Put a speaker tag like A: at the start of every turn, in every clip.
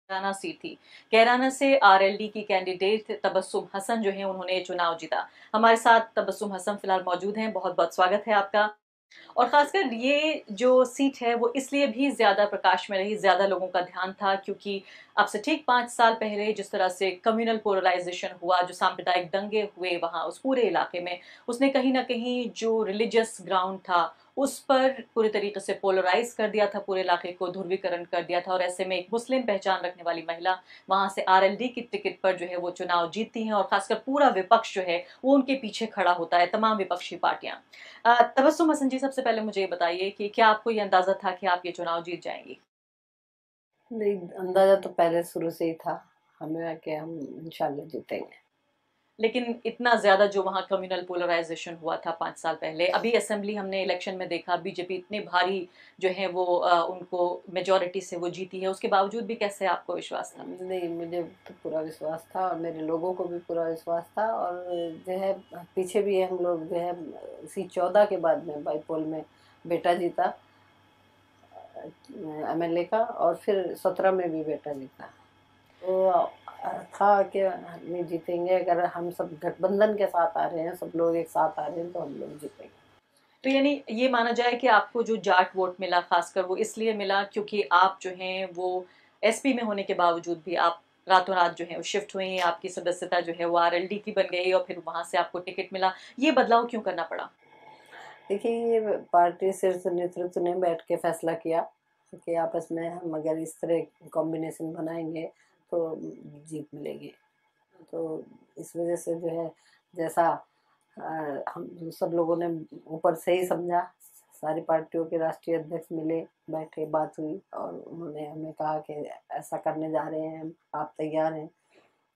A: Kairana seat थी। कैराना से RLD की कैंडिडेट तबस्सुम हसन जो है उन्होंने चुनाव जीता। हमारे साथ तबस्सुम हसन फिलहाल मौजूद हैं। बहुत बहुत स्वागत है आपका। और खासकर ये जो सीट है वो इसलिए भी ज़्यादा प्रकाश में रही, ज़्यादा लोगों का ध्यान था क्योंकि अब से ठीक 5 साल पहले जिस तरह से कम्युनल पोलराइज़ेशन हुआ, जो सांप्रदायिक दंगे हुए वहाँ उस पूरे इलाके में, उसने कहीं न कहीं जो रिलीजियस ग्राउंड था, उस पर पूरे तरीके से पोलराइज़ कर दिया था, पूरे इलाके को ध्रुवीकरण कर दिया था और ऐसे में एक मुस्लिम पहचान रखने वाली महिला वहाँ से आरएलडी की टिकट पर जो है वो चुनाव जीतती हैं और खासकर पूरा विपक्ष जो है वो उनके पीछे खड़ा होता है, तमाम विपक्षी पार्टियाँ। तबस्सुम हसन जी, सबसे पहले मुझे ये बताइए कि क्या आपको ये अंदाज़ा था कि आप ये चुनाव जीत जाएँगी?
B: नहीं, अंदाजा तो पहले शुरू से ही था हमें कि हम इंशाल्लाह जीतेंगे।
A: लेकिन इतना ज़्यादा जो वहाँ कम्युनल पोलराइज़ेशन हुआ था 5 साल पहले, अभी असेंबली हमने इलेक्शन में देखा बीजेपी इतने भारी जो है वो उनको मेजॉरिटी से वो जीती है, उसके बावजूद भी कैसे आपको विश्वास था?
B: नहीं, मुझे तो पूरा विश्वास था और मेरे लोगों को भी पूरा विश्वास था और जो है पीछे भी हम लोग जो है इसी 14 के बाद में बाईपोल में बेटा जीता एमएलए का और फिर 17 में भी बेटा जीता। तो था कि नहीं जीतेंगे, अगर हम सब गठबंधन के साथ आ रहे हैं, सब लोग एक साथ आ रहे हैं तो हम लोग जीतेंगे।
A: तो यानी ये माना जाए कि आपको जो जाट वोट मिला खासकर वो इसलिए मिला क्योंकि आप जो हैं वो एसपी में होने के बावजूद भी आप रातों रात जो है वो शिफ्ट हुई, आपकी सदस्यता जो है वो आरएलडी की बन गई और फिर वहां से आपको टिकट मिला। ये बदलाव क्यों करना पड़ा?
B: देखिए, ये पार्टी शीर्ष नेतृत्व ने बैठ के फैसला किया कि आपस में हम अगर इस तरह कॉम्बिनेशन बनाएंगे तो जीत मिलेगी। तो इस वजह से जो है जैसा हम सब लोगों ने ऊपर से ही समझा, सारी पार्टियों के राष्ट्रीय अध्यक्ष मिले, बैठे, बात हुई और उन्होंने हमें कहा कि ऐसा करने जा रहे हैं हम, आप तैयार हैं?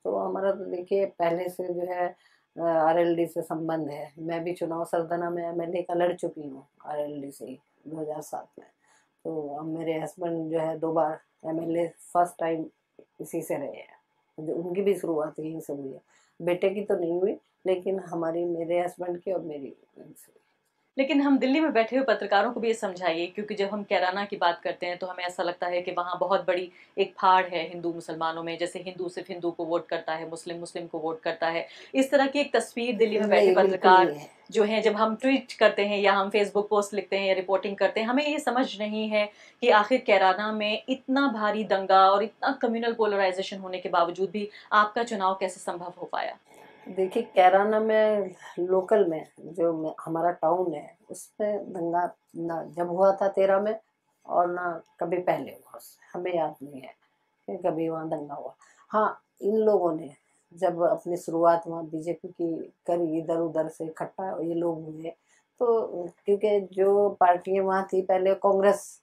B: तो हमारा तो देखिए पहले से जो है आरएलडी से संबंध है। मैं भी चुनाव सरगना में एमएलए का लड़ चुकी हूँ आरएलडी से ही 2007 में। तो अब मेरे हस्बैंड जो है 2 बार एमएलए फर्स्ट टाइम इसी से रहे हैं, उनकी भी शुरुआत यहीं से हुई है। बेटे की तो नहीं हुई, लेकिन हमारी, मेरे हस्बैंड की और मेरी यहीं से हुई।
A: लेकिन हम दिल्ली में बैठे हुए पत्रकारों को भी ये समझाइए क्योंकि जब हम कैराना की बात करते हैं तो हमें ऐसा लगता है कि वहाँ बहुत बड़ी एक फाड़ है हिंदू मुसलमानों में, जैसे हिंदू सिर्फ हिंदू को वोट करता है, मुस्लिम मुस्लिम को वोट करता है। इस तरह की एक तस्वीर दिल्ली में बैठे
B: नहीं, बिल्कुल
A: पत्रकार
B: नहीं है।
A: जो हैं, जब हम ट्वीट करते हैं या हम फेसबुक पोस्ट लिखते हैं या रिपोर्टिंग करते हैं, हमें ये समझ नहीं है कि आखिर कैराना में इतना भारी दंगा और इतना कम्युनल पोलराइजेशन होने के बावजूद भी आपका चुनाव कैसे संभव हो पाया?
B: देखिए, कैराना में लोकल में जो हमारा टाउन है उसमें दंगा ना जब हुआ था 13 में और ना कभी पहले हुआ, उससे हमें याद नहीं है कि कभी वहाँ दंगा हुआ। हाँ, इन लोगों ने जब अपनी शुरुआत वहाँ बीजेपी की करी, इधर उधर से इकट्ठा ये लोग हुए, तो क्योंकि जो पार्टियां वहाँ थी पहले, कांग्रेस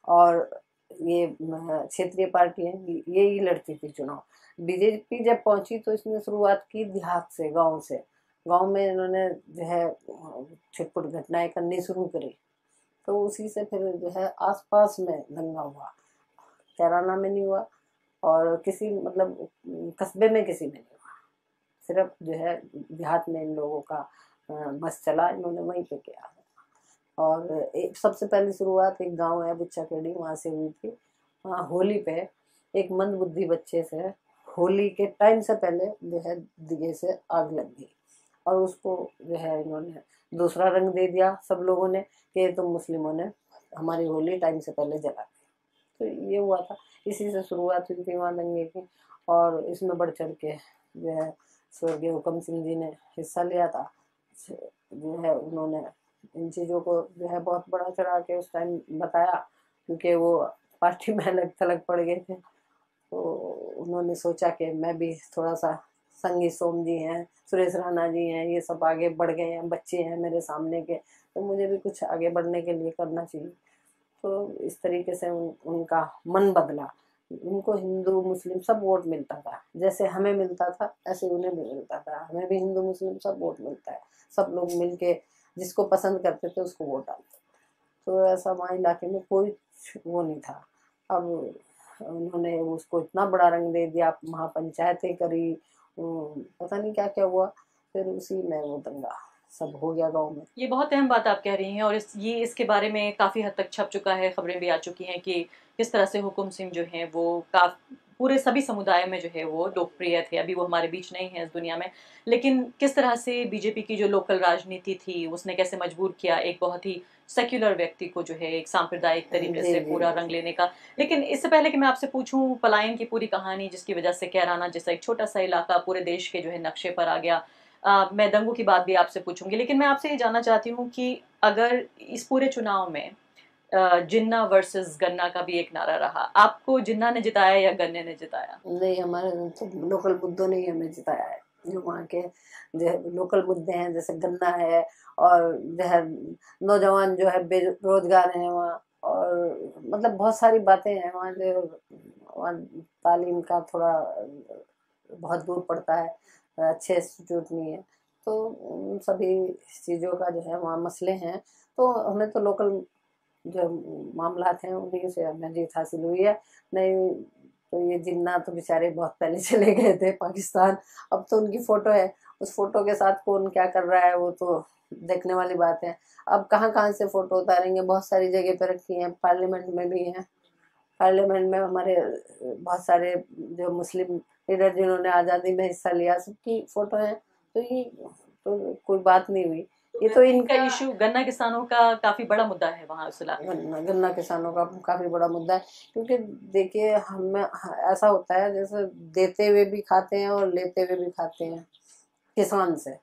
B: और ये क्षेत्रीय पार्टियां यही लड़ती थी चुनाव। बीजेपी जब पहुंची तो इसने शुरुआत की देहात से, गांव से। गांव में इन्होंने जो है छिटपुट घटनाएं करनी शुरू करी, तो उसी से फिर जो है आसपास में दंगा हुआ। कैराना में नहीं हुआ और किसी मतलब कस्बे में किसी में नहीं हुआ, सिर्फ जो है देहात में इन लोगों का बस चला, इन्होंने वहीं पे किया। और एक सबसे पहली शुरुआत एक गांव है बुच्चाकेड़ी, वहाँ से हुई थी। वहाँ होली पे एक मंदबुद्धि बच्चे से होली के टाइम से पहले जो है दिए से आग लग गई और उसको जो है इन्होंने दूसरा रंग दे दिया सब लोगों ने कि तुम मुस्लिमों ने हमारी होली टाइम से पहले जला दी। तो ये हुआ था, इसी से शुरुआत हुई थी वहाँ दंगे की। और इसमें बढ़ चढ़ के जो है स्वर्गीय हुकम सिंह जी ने हिस्सा लिया था। जो है उन्होंने इन चीज़ों को जो है बहुत बड़ा चढ़ा के उस टाइम बताया, क्योंकि वो पार्टी में अलग थलग पड़ गए थे। तो उन्होंने सोचा कि मैं भी थोड़ा सा, संगी सोम जी हैं, सुरेश राणा जी हैं, ये सब आगे बढ़ गए हैं, बच्चे हैं मेरे सामने के, तो मुझे भी कुछ आगे बढ़ने के लिए करना चाहिए। तो इस तरीके से उनका मन बदला। उनको हिंदू मुस्लिम सब वोट मिलता था, जैसे हमें मिलता था ऐसे उन्हें भी मिलता था। हमें भी हिंदू मुस्लिम सब वोट मिलता है, सब लोग मिलके जिसको पसंद करते थे उसको वोट डालते। तो ऐसा वहाँ इलाके में कोई वो नहीं था। अब उन्होंने उसको इतना बड़ा रंग दे दिया, महापंचायतें करी, पता नहीं क्या क्या हुआ, फिर उसी में वो दंगा सब हो गया गांव में।
A: ये बहुत अहम बात आप कह रही हैं और इसके बारे में काफ़ी हद तक छप चुका है, खबरें भी आ चुकी हैं कि किस तरह से हुकुम सिंह जो हैं वो पूरे सभी समुदाय में जो है वो लोकप्रिय थे। अभी वो हमारे बीच नहीं है इस दुनिया में, लेकिन किस तरह से बीजेपी की जो लोकल राजनीति थी उसने कैसे मजबूर किया एक बहुत ही सेक्युलर व्यक्ति को जो है एक सांप्रदायिक तरीके
B: जी
A: से
B: जी
A: पूरा रंग
B: जी।
A: लेने का। लेकिन इससे पहले कि मैं आपसे पूछूं पलायन की पूरी कहानी जिसकी वजह से कैराना जैसा एक छोटा सा इलाका पूरे देश के जो है नक्शे पर आ गया, मैं दंगों की बात भी आपसे पूछूंगी, लेकिन मैं आपसे ये जानना चाहती हूँ कि अगर इस पूरे चुनाव में जिन्ना वर्सेस गन्ना का भी एक नारा रहा, आपको जिन्ना ने जिताया या गन्ने ने जिताया?
B: नहीं, हमारे तो लोकल मुद्दों ने ही हमें जिताया है। जो वहाँ के जो है लोकल मुद्दे हैं, जैसे गन्ना है, और जो है नौजवान जो है बेरोजगार हैं वहाँ, और मतलब बहुत सारी बातें हैं वहाँ। जो वहाँ तालीम का थोड़ा बहुत दूर पड़ता है, अच्छे इंस्टीट्यूट नहीं है, तो उन सभी चीज़ों का जो है वहाँ मसले हैं। तो हमें तो लोकल जो मामलात हैं उन्हीं से हमें जीत हासिल हुई है। नहीं तो ये जिन्ना तो बेचारे बहुत पहले चले गए थे पाकिस्तान। अब तो उनकी फोटो है, उस फोटो के साथ कौन क्या कर रहा है वो तो देखने वाली बात है। अब कहाँ कहाँ से फोटो उतारेंगे, बहुत सारी जगह पे रखी हैं, पार्लियामेंट में भी हैं। पार्लियामेंट में हमारे बहुत सारे जो मुस्लिम लीडर जिन्होंने आज़ादी में हिस्सा लिया, सबकी फोटो है। तो ये तो कोई बात नहीं हुई, ये तो
A: गन्ने का
B: इनका।
A: इशू, गन्ना किसानों का काफी बड़ा मुद्दा है वहां उस इलाके में।
B: गन्ना गन्ना किसानों का काफी बड़ा मुद्दा है, क्योंकि देखिए हमें ऐसा होता है जैसे देते हुए भी खाते हैं और लेते हुए भी खाते हैं किसान से।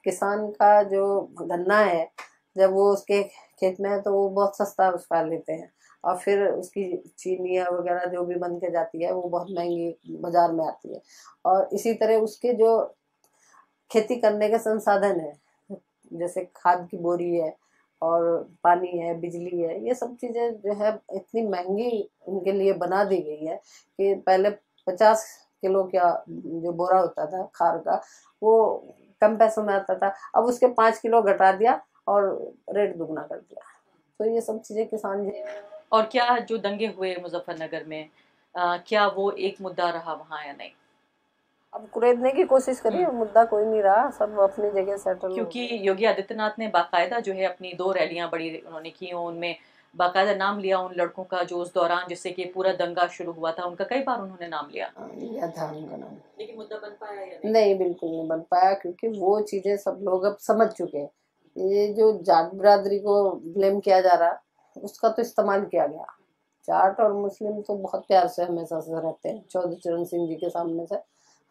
B: किसान का जो गन्ना है, जब वो उसके खेत में है तो वो बहुत सस्ता उसका लेते हैं, और फिर उसकी चीनी वगैरह जो भी बन के जाती है वो बहुत महंगी बाजार में आती है। और इसी तरह उसके जो खेती करने के संसाधन है, जैसे खाद की बोरी है और पानी है, बिजली है, ये सब चीज़ें जो है इतनी महंगी उनके लिए बना दी गई है कि पहले 50 किलो का जो बोरा होता था खार का, वो कम पैसों में आता था, अब उसके 5 किलो घटा दिया और रेट दुगना कर दिया। तो ये सब चीज़ें किसान जी।
A: और क्या जो दंगे हुए मुजफ्फरनगर में, क्या वो एक मुद्दा रहा वहाँ या नहीं?
B: अब कुरेदने की कोशिश करिए,
A: हम्म।
B: मुद्दा कोई नहीं रहा, सब अपनी जगह सेटल हो
A: क्योंकि
B: गए।
A: योगी आदित्यनाथ ने बाकायदा जो है अपनी 2 रैलियां बड़ी उन्होंने की, उनमें बाकायदा नाम लिया उन लड़कों का जो उस दौरान जिससे कि पूरा दंगा शुरू हुआ था, उनका कई बार उन्होंने नाम लिया।
B: लिया था उनका नाम।
A: लेकिन मुद्दा बन पाया या नहीं?
B: नहीं, बिल्कुल नहीं बन पाया, क्योंकि वो चीज़ें सब लोग अब समझ चुके हैं। ये जो जाट बिरादरी को ब्लेम किया जा रहा, उसका तो इस्तेमाल किया गया। जाट और मुस्लिम तो बहुत प्यार से हमेशा से रहते हैं, चौधरी चरण सिंह जी के सामने से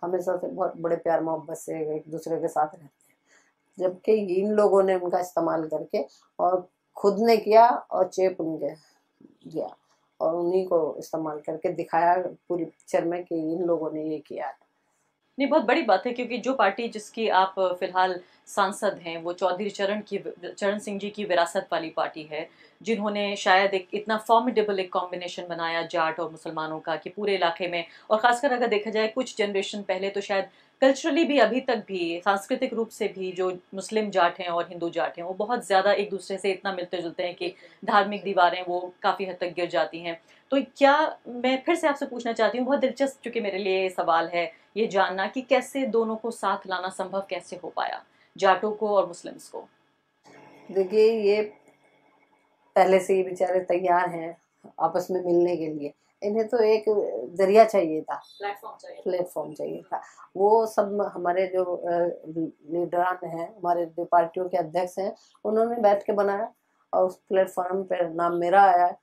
B: हमेशा से बहुत बड़े प्यार मोहब्बत से एक दूसरे के साथ रहते हैं। जबकि इन लोगों ने उनका इस्तेमाल करके और खुद ने किया और चेप उनके दिया, और उन्हीं को इस्तेमाल करके दिखाया पूरी पिक्चर में कि इन लोगों ने ये किया है।
A: नहीं, बहुत बड़ी बात है क्योंकि जो पार्टी जिसकी आप फिलहाल सांसद हैं वो चौधरी चरण सिंह जी की विरासत वाली पार्टी है, जिन्होंने शायद एक इतना फॉर्मिडेबल एक कॉम्बिनेशन बनाया जाट और मुसलमानों का कि पूरे इलाके में, और खासकर अगर देखा जाए कुछ जनरेशन पहले तो शायद कल्चरली भी अभी तक भी सांस्कृतिक रूप से भी जो मुस्लिम जाट हैं और हिंदू जाट हैं वो बहुत ज़्यादा एक दूसरे से इतना मिलते जुलते हैं कि धार्मिक दीवारें वो काफ़ी हद तक गिर जाती हैं। तो क्या, मैं फिर से आपसे पूछना चाहती हूँ, बहुत दिलचस्प चूंकि मेरे लिए ये सवाल है ये जानना कि कैसे दोनों को साथ लाना संभव कैसे हो पाया, जाटों को और मुस्लिम्स को?
B: देखिए, ये पहले से ही बेचारे तैयार हैं आपस में मिलने के लिए। इन्हें तो एक जरिया चाहिए था,
A: प्लेटफॉर्म चाहिए।
B: प्लेटफॉर्म चाहिए था। वो सब हमारे जो लीडरान हैं, हमारे जो पार्टियों के अध्यक्ष हैं, उन्होंने बैठ के बनाया, और उस प्लेटफॉर्म पर नाम मेरा आया।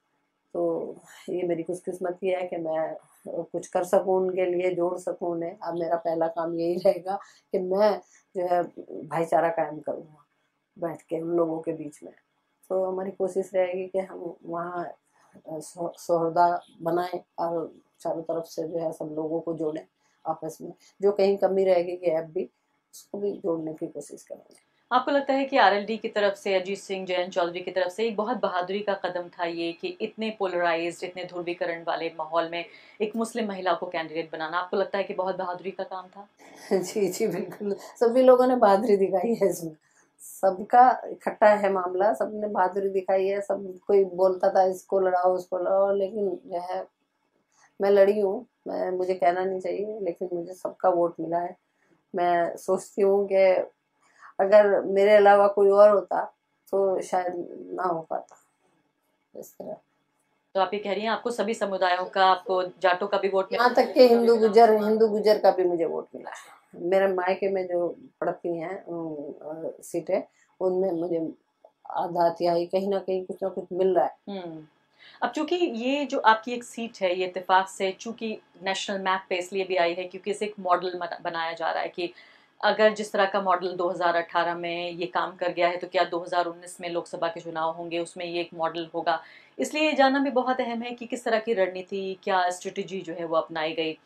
B: तो ये मेरी खुशकिस्मती है कि मैं कुछ कर सकूं उनके लिए, जोड़ सकूं उन्हें। अब मेरा पहला काम यही रहेगा कि मैं जो है भाईचारा कायम करूँगा बैठ के उन लोगों के बीच में। तो हमारी कोशिश रहेगी कि हम वहाँ सौहार्द बनाएं और चारों तरफ से जो है सब लोगों को जोड़ें आपस में। जो कहीं कमी रहेगी गैप भी, उसको भी जोड़ने की कोशिश करेंगे।
A: आपको लगता है कि आरएलडी की तरफ से, अजीत सिंह जयंत चौधरी की तरफ से एक बहुत बहादुरी का कदम था ये कि इतने पोलराइज्ड, इतने ध्रुवीकरण वाले माहौल में एक मुस्लिम महिला को कैंडिडेट बनाना, आपको लगता है कि बहुत बहादुरी का काम था?
B: जी जी, बिल्कुल। सभी लोगों ने बहादुरी दिखाई है इसमें, सबका इकट्ठा है मामला, सबने बहादुरी दिखाई है। सब कोई बोलता था इसको लड़ाओ उसको लड़ाओ, लेकिन जो है मैं लड़ी हूँ। मैं, मुझे कहना नहीं चाहिए, लेकिन मुझे सबका वोट मिला है। मैं सोचती हूँ कि अगर मेरे अलावा कोई और होता तो शायद ना हो पाता इस तरह।
A: तो आप ये कह रही हैं आपको सभी समुदायों का, आपको जाटों का भी वोट मिला?
B: यहाँ तक कि हिंदू गुजर का भी मुझे वोट मिला है। मेरे मायके में जो पड़ती हैं सीटें, उनमें मुझे आधा तिहाई कहीं ना कहीं कुछ ना कुछ मिल रहा है।
A: अब चूंकि ये जो आपकी एक सीट है, ये इत्तेफाक से चूंकि नेशनल मैप पे इसलिए भी आई है क्योंकि इसे एक मॉडल बनाया जा रहा है कि अगर जिस तरह का मॉडल 2018 में ये काम कर गया है तो क्या 2019 में लोकसभा के चुनाव होंगे, उसमें ये एक मॉडल होगा। इसलिए ये जानना भी बहुत अहम है कि किस तरह की रणनीति, क्या स्ट्रेटेजी जो है वो अपनाई गई।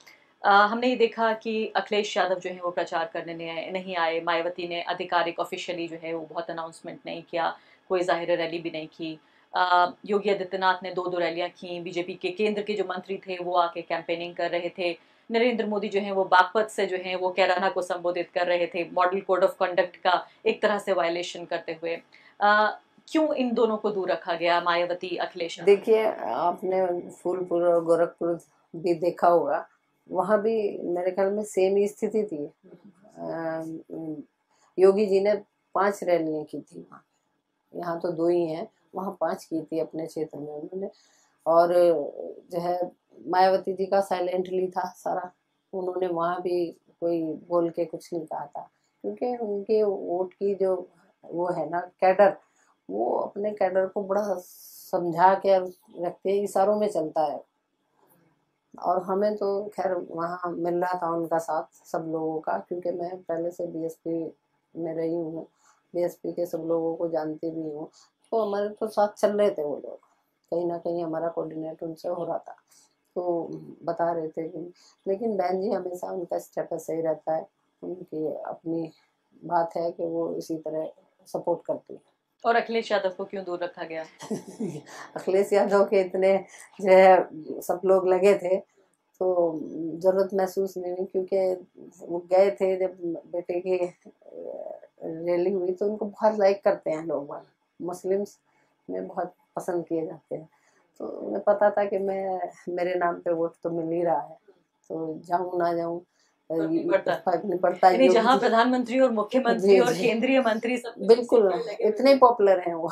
A: हमने ये देखा कि अखिलेश यादव जो है वो प्रचार करने नहीं आए, मायावती ने आधिकारिक ऑफिशियली जो है वो बहुत अनाउंसमेंट नहीं किया, कोई ज़ाहिर रैली भी नहीं की। योगी आदित्यनाथ ने दो रैलियां की, बीजेपी के केंद्र के जो मंत्री थे वो आके कैंपेनिंग कर रहे थे, नरेंद्र मोदी जो है वो बागपत से जो है वो कैराना को संबोधित कर रहे थे, मॉडल कोड ऑफ कंडक्ट का एक तरह से वायलेशन करते हुए। क्यों इन दोनों को दूर रखा गया, मायावती अखिलेश?
B: देखिए, आपने फूलपुर और गोरखपुर भी देखा होगा, वहाँ भी मेरे ख्याल में सेम ही स्थिति थी। योगी जी ने 5 रैलियां की थी वहाँ, यहाँ तो 2 ही हैं, वहाँ 5 की थी अपने क्षेत्र में उन्होंने। और जो है मायावती जी का साइलेंटली था सारा, उन्होंने वहाँ भी कोई बोल के कुछ नहीं कहा था, क्योंकि उनके वोट की जो वो है ना कैडर, वो अपने कैडर को बड़ा समझा के रखते हैं, इशारों में चलता है। और हमें तो खैर वहाँ मिल रहा था उनका साथ सब लोगों का, क्योंकि मैं पहले से बीएसपी में रही हूँ, बीएसपी के सब लोगों को जानती भी हूँ, तो हमारे तो साथ चल रहे थे वो लोग, कहीं ना कहीं हमारा कोऑर्डिनेट उनसे हो रहा था, तो बता रहे थे कि। लेकिन बहन जी हमेशा उनका स्टेटस सही रहता है, उनकी अपनी बात है कि वो इसी तरह सपोर्ट करती है।
A: और अखिलेश यादव को क्यों दूर रखा गया?
B: अखिलेश यादव के इतने जो है सब लोग लगे थे, तो जरूरत महसूस नहीं हुई, क्योंकि वो गए थे जब बेटे की रैली हुई, तो उनको बहुत लाइक करते हैं लोग, मुस्लिम्स में बहुत पसंद किए जाते हैं, तो उन्हें पता था कि मैं मेरे नाम पे वोट तो मिल ही रहा है, तो जाऊं ना जाऊं फर्क नहीं पड़ता।
A: यानी जहाँ प्रधानमंत्री और मुख्यमंत्री
B: जी
A: और
B: जी
A: केंद्रीय मंत्री सब
B: बिल्कुल, इतने पॉपुलर हैं वो।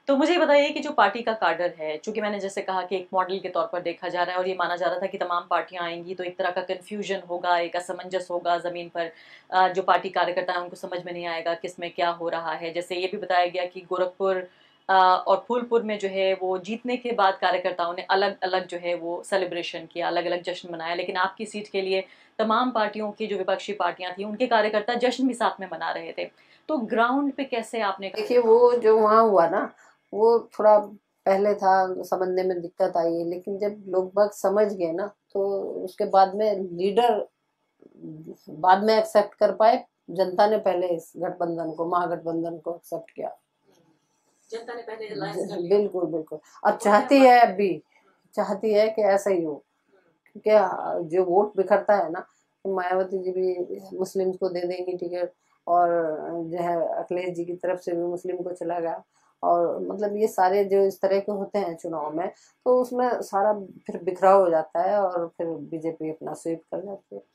A: तो मुझे ये बताइए कि जो पार्टी का काडर है, चूंकि मैंने जैसे कहा कि एक मॉडल के तौर पर देखा जा रहा है और ये माना जा रहा था कि तमाम पार्टियां आएंगी तो एक तरह का कन्फ्यूजन होगा, एक असमंजस होगा ज़मीन पर। जो पार्टी कार्यकर्ता है उनको समझ में नहीं आएगा किस में क्या हो रहा है। जैसे ये भी बताया गया कि गोरखपुर और फूलपुर में जो है वो जीतने के बाद कार्यकर्ताओं ने अलग अलग जो है वो सेलिब्रेशन किया, अलग अलग जश्न मनाया, लेकिन आपकी सीट के लिए तमाम पार्टियों की जो विपक्षी पार्टियां थी उनके कार्यकर्ता जश्न भी साथ में मना रहे थे। तो ग्राउंड पे कैसे आपने?
B: देखिए, वो जो वहाँ हुआ ना, वो थोड़ा पहले था, समझने में दिक्कत आई है, लेकिन जब लोग बाग समझ गए ना, तो उसके बाद में लीडर बाद में एक्सेप्ट कर पाए। जनता ने पहले इस गठबंधन को, महागठबंधन को एक्सेप्ट किया,
A: जनता ने पहले
B: बिल्कुल बिल्कुल। अब चाहती है, अब भी चाहती है कि ऐसा ही हो, क्योंकि जो वोट बिखरता है ना, तो मायावती जी भी मुस्लिम्स को दे देंगी टिकट, और जो है अखिलेश जी की तरफ से भी मुस्लिम को चला गया, और मतलब ये सारे जो इस तरह के होते हैं चुनाव में, तो उसमें सारा फिर बिखराव हो जाता है, और फिर बीजेपी अपना स्वीप कर जाती है।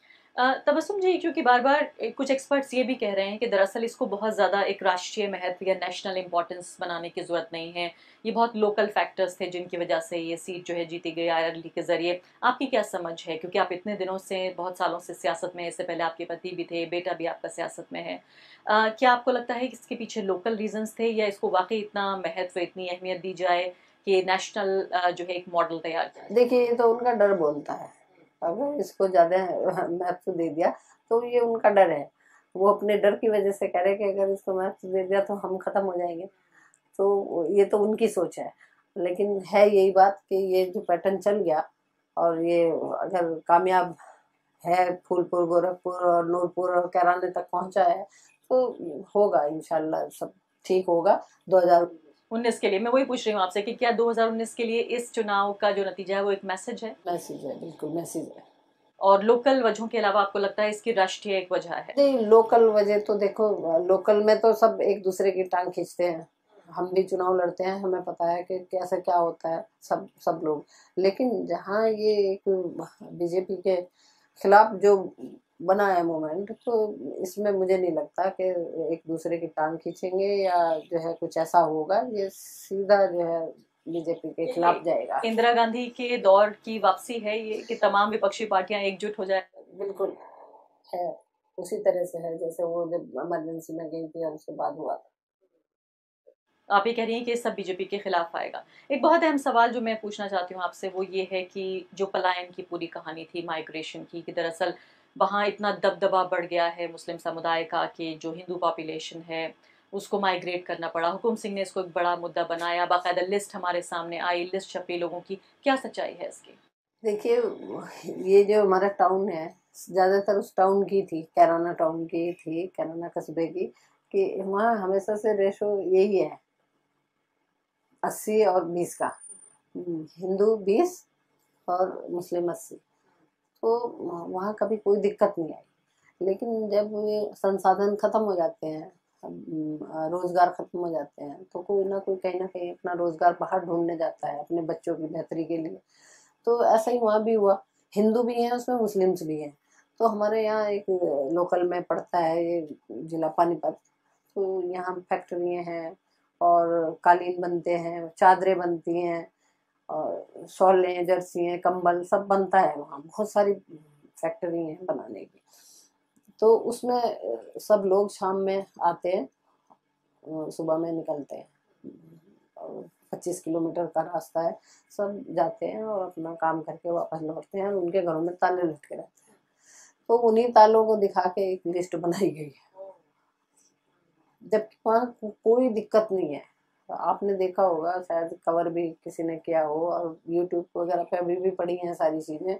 A: तबस्सुम जी, क्योंकि बार बार कुछ एक्सपर्ट्स ये भी कह रहे हैं कि दरअसल इसको बहुत ज़्यादा एक राष्ट्रीय महत्व या नेशनल इम्पोर्टेंस बनाने की ज़रूरत नहीं है, ये बहुत लोकल फैक्टर्स थे जिनकी वजह से ये सीट जो है जीती गई आरएलडी के ज़रिए। आपकी क्या समझ है, क्योंकि आप इतने दिनों से, बहुत सालों से सियासत में, इससे पहले आपके पति भी थे, बेटा भी आपका सियासत में है। क्या आपको लगता है कि इसके पीछे लोकल रीजंस थे या इसको वाकई इतना महत्व, इतनी अहमियत दी जाए कि नेशनल जो है एक मॉडल तैयार किया?
B: देखिए, ये तो उनका डर बोलता है, अगर इसको ज्यादा महत्व दे दिया तो ये उनका डर है, वो अपने डर की वजह से कह रहे हैं कि अगर इसको महत्व दे दिया तो हम खत्म हो जाएंगे, तो ये तो उनकी सोच है। लेकिन है यही बात कि ये जो पैटर्न चल गया, और ये अगर कामयाब है, फूलपुर, गोरखपुर और नूरपुर और कैराने तक पहुंचा है, तो होगा इंशाल्लाह, सब ठीक होगा।
A: 19 के लिए मैं वही पूछ रही हूँ आपसे कि क्या 2019 के लिए इस चुनाव का जो नतीजा है वो एक मैसेज है?
B: मैसेज है, बिल्कुल मैसेज है।
A: और लोकल वजहों के अलावा आपको लगता है इसकी राष्ट्रीय एक वजह है?
B: नहीं, लोकल वजह तो देखो, लोकल में तो सब एक दूसरे की टांग खींचते हैं, हम भी चुनाव लड़ते हैं, हमें पता है कि कैसे क्या होता है, सब सब लोग। लेकिन जहाँ ये एक बीजेपी के खिलाफ जो बना है मूवमेंट, तो इसमें मुझे नहीं लगता कि एक दूसरे की टांग खींचेंगे या जो है कुछ ऐसा होगा, ये सीधा जो है बीजेपी के खिलाफ जाएगा।
A: इंदिरा गांधी के दौर की वापसी है ये कि तमाम विपक्षी पार्टियां एकजुट हो जाए?
B: बिल्कुल है, उसी तरह से है जैसे वो जब इमरजेंसी में गई थी और उसके बाद हुआ था।
A: आप ये कह रही हैं कि सब बीजेपी के खिलाफ आएगा। एक बहुत अहम सवाल जो मैं पूछना चाहती हूँ आपसे वो ये है कि जो पलायन की पूरी कहानी थी माइग्रेशन की, कि दरअसल वहाँ इतना दबदबा बढ़ गया है मुस्लिम समुदाय का कि जो हिंदू पॉपुलेशन है उसको माइग्रेट करना पड़ा। हुकुम सिंह ने इसको एक बड़ा मुद्दा बनाया, बाकायदा लिस्ट हमारे सामने आई, लिस्ट छपी लोगों की। क्या सच्चाई है इसकी?
B: देखिए, ये जो हमारा टाउन है ज़्यादातर उस टाउन की थी, कैराना टाउन की थी, कैराना कस्बे की, कि वहाँ हमेशा से रेशो यही है 80 और 20 का, हिंदू 20 और मुस्लिम 80। तो वहाँ कभी कोई दिक्कत नहीं आई। लेकिन जब ये संसाधन खत्म हो जाते हैं, रोजगार खत्म हो जाते हैं, तो कोई ना कोई कहीं ना कहीं अपना रोजगार बाहर ढूंढने जाता है अपने बच्चों की बेहतरी के लिए। तो ऐसा ही वहाँ भी हुआ, हिंदू भी हैं उसमें, मुस्लिम्स भी हैं। तो हमारे यहाँ एक लोकल में पड़ता है ये जिला पानीपत, तो यहाँ फैक्ट्रियाँ हैं और कालीन बनते हैं, चादरें बनती हैं और शॉलें, जर्सी हैं, कंबल सब बनता है वहाँ, बहुत सारी फैक्ट्री हैं बनाने की। तो उसमें सब लोग शाम में आते हैं, सुबह में निकलते हैं, 25 किलोमीटर का रास्ता है, सब जाते हैं और अपना काम करके वापस लौटते हैं और उनके घरों में ताले लटके रहते हैं। तो उन्हीं तालों को दिखा के एक लिस्ट बनाई गई है, जबकि वहाँ कोई दिक्कत नहीं है। आपने देखा होगा, शायद कवर भी किसी ने किया हो और यूट्यूब वगैरह पे अभी भी पड़ी हैं सारी चीजें।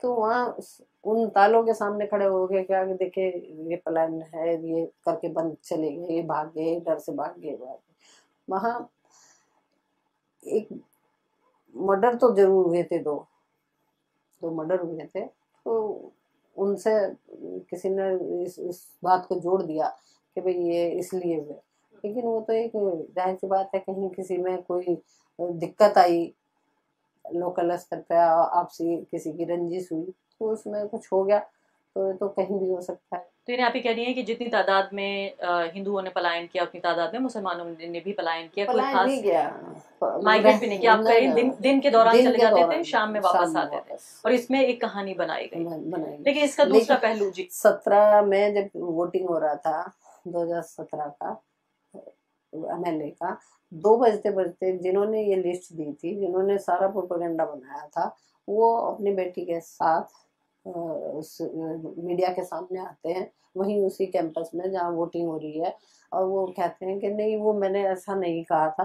B: तो वहाँ उन तालों के सामने खड़े हो गए क्या कि देखे ये प्लान है, ये करके बंद चले गए, ये भाग गए, डर से भाग गए। वहाँ एक मर्डर तो जरूर हुए थे, दो मर्डर हुए थे। तो उनसे किसी ने इस बात को जोड़ दिया कि भाई ये इसलिए हुए, लेकिन वो तो एक जाहिर सी बात है, कहीं किसी में कोई दिक्कत आई, लोकल स्तर पे आपसी किसी की रंजिश हुई, तो उसमें कुछ हो गया, तो ये तो कहीं भी हो सकता है।
A: तो इन्हें आप ये कह रही हैं कि जितनी तादाद में हिंदुओं ने पलायन किया उतनी तादाद में मुसलमानों ने भी पलायन किया, कोई
B: पलायन नहीं
A: खास
B: गया,
A: माइग्रेट भी नहीं किया। आप कहीं दिन के दौरान
B: दिन
A: चले
B: के
A: जाते थे,
B: दौरान
A: शाम में
B: शाम
A: वापस
B: में
A: आते थे,
B: वापस
A: और इसमें एक कहानी बनाई गई।
B: बनाएंगे।
A: लेकिन इसका दूसरा
B: लेकिन
A: पहलू जी।
B: 17 में जब वोटिंग हो रहा था, 2017 का एमएलए का, 2 बजते जिन्होंने ये लिस्ट दी थी, जिन्होंने सारा प्रोपेगेंडा बनाया था, वो अपनी बेटी के साथ उस मीडिया के सामने आते हैं, वहीं उसी कैंपस में जहाँ वोटिंग हो रही है, और वो कहते हैं कि नहीं, वो मैंने ऐसा नहीं कहा था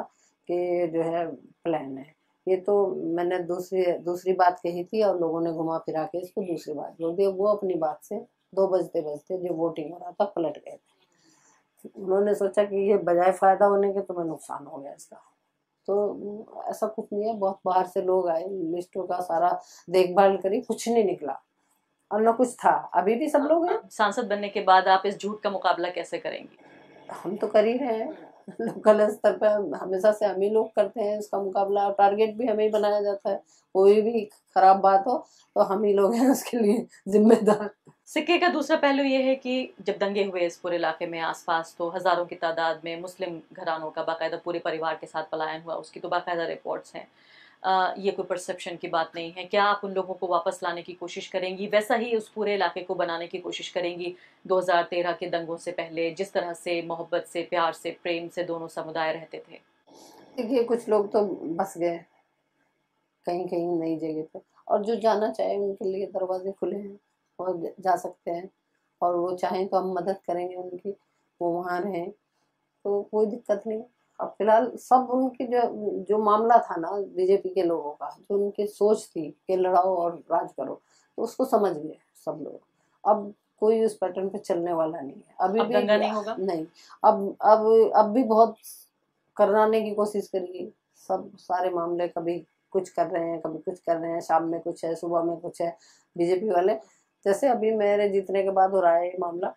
B: कि जो है प्लान है, ये तो मैंने दूसरी बात कही थी और लोगों ने घुमा फिरा के इसको दूसरी बात बोल दी। वो अपनी बात से 2 बजते जो वोटिंग हो रहा था पलट गए थे। उन्होंने सोचा कि ये बजाय फायदा होने के तुम्हें नुकसान हो गया इसका। तो ऐसा कुछ नहीं है, बहुत बाहर से लोग आए, लिस्टों का सारा देखभाल करी, कुछ नहीं निकला और न कुछ था। अभी भी सब लोग हैं।
A: सांसद बनने के बाद आप इस झूठ का मुकाबला कैसे करेंगी?
B: हम तो कर ही रहे हैं, लोकल स्तर पर हमेशा से हम ही लोग करते हैं इसका मुकाबला, टारगेट भी हमें ही बनाया जाता है। कोई भी खराब बात हो तो हम ही लोग हैं उसके लिए जिम्मेदार।
A: सिक्के का दूसरा पहलू ये है कि जब दंगे हुए इस पूरे इलाके में आसपास, तो हजारों की तादाद में मुस्लिम घरानों का बाकायदा पूरे परिवार के साथ पलायन हुआ, उसकी तो बाकायदा रिपोर्ट्स हैं। ये कोई परसेप्शन की बात नहीं है। क्या आप उन लोगों को वापस लाने की कोशिश करेंगी, वैसा ही उस पूरे इलाके को बनाने की कोशिश करेंगी 2013 के दंगों से पहले, जिस तरह से मोहब्बत से, प्यार से, प्रेम से दोनों समुदाय रहते थे?
B: देखिए, कुछ लोग तो बस गए कहीं कहीं नई जगह पे, और जो जाना चाहे उनके लिए दरवाजे खुले हैं और जा सकते हैं, और वो चाहें तो हम मदद करेंगे उनकी, वो वहाँ रहें, तो कोई दिक्कत नहीं। अब फिलहाल सब उनकी जो जो मामला था ना बीजेपी के लोगों का, जो उनकी सोच थी कि लड़ाओ और राज करो, तो उसको समझ गए सब लोग। अब कोई उस पैटर्न पे चलने वाला नहीं है। अभी
A: अब
B: भी
A: दंगा नहीं होगा?
B: नहीं। अब भी बहुत कराने की कोशिश करिए, सब सारे मामले, कभी कुछ कर रहे हैं, कभी कुछ कर रहे हैं, शाम में कुछ है, सुबह में कुछ है, बीजेपी वाले। जैसे अभी मेरे जीतने के बाद हो रहा है ये मामला,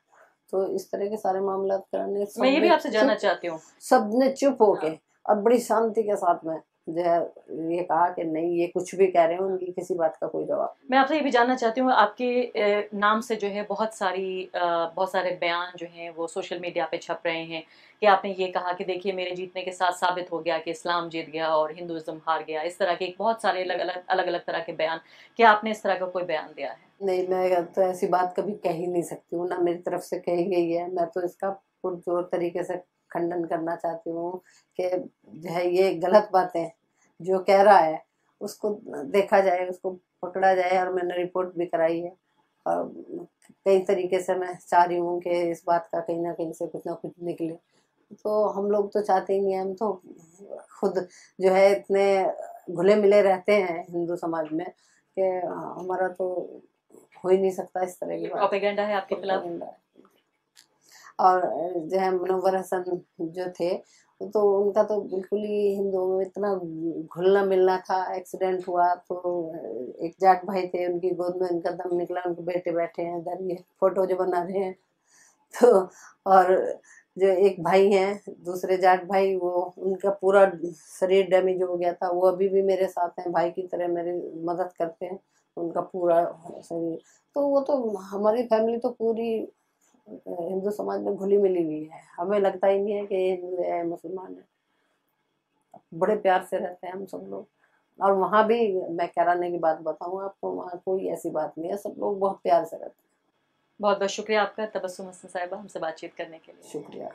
B: तो इस तरह के सारे मामला करने
A: मैं ये भी आपसे जानना चाहती हूँ।
B: सबने चुप होके और बड़ी शांति के साथ में जो है ये कहा कि नहीं, ये कुछ भी कह रहे हैं, उनकी किसी बात का कोई जवाब।
A: मैं आपसे ये भी जानना चाहती हूँ, आपके नाम से जो है बहुत सारे बयान जो हैं वो सोशल मीडिया पे छप रहे हैं कि आपने ये कहा कि देखिए मेरे जीतने के साथ साबित हो गया कि इस्लाम जीत गया और हिंदुइज्म हार गया। इस तरह के बहुत सारे अलग अलग तरह के बयान, क्या आपने इस तरह का कोई बयान दिया है?
B: नहीं, मैं तो ऐसी बात कभी कह ही नहीं सकती हूँ, ना मेरी तरफ से कही गई है। मैं तो इसका पुरजोर तरीके से खंडन करना चाहती हूँ कि जो है ये गलत बातें जो कह रहा है उसको देखा जाए, उसको पकड़ा जाए, और मैंने रिपोर्ट भी कराई है। और कई तरीके से मैं चाह रही हूँ कि इस बात का कहीं ना कहीं से कुछ ना कुछ निकले। तो हम लोग तो चाहते ही नहीं हैं, हम तो खुद जो है इतने घुले मिले रहते हैं हिंदू समाज में कि हमारा तो हो ही नहीं सकता इस तरह की बात।
A: प्रोपेगेंडा है आपके खिलाफ?
B: प्रोपेगेंडा है। और जो है मुनव्वर हसन जो थे, तो उनका तो बिल्कुल ही हिंदुओं में इतना घुलना मिलना था। एक्सीडेंट हुआ तो एक जाट भाई थे, उनकी गोद में उनका दम निकला, उनके बेटे बैठे हैं इधर, ये फोटो जो बना रहे हैं। तो और जो एक भाई हैं दूसरे जाट भाई, वो उनका पूरा शरीर डैमेज हो गया था, वो अभी भी मेरे साथ हैं, भाई की तरह मेरी मदद करते हैं। उनका पूरा शरीर, तो वो तो हमारी फैमिली तो पूरी हिंदू समाज में घुली मिली हुई है। हमें लगता ही नहीं है कि ये हिंदू है मुसलमान है, बड़े प्यार से रहते हैं हम सब लोग। और वहाँ भी मैं कैराने की बात बताऊँ आपको, वहाँ कोई ऐसी बात नहीं है, सब लोग बहुत प्यार से रहते हैं।
A: बहुत बहुत शुक्रिया आपका तबस्सुम हसन साहिबा हमसे बातचीत करने के लिए।
B: शुक्रिया।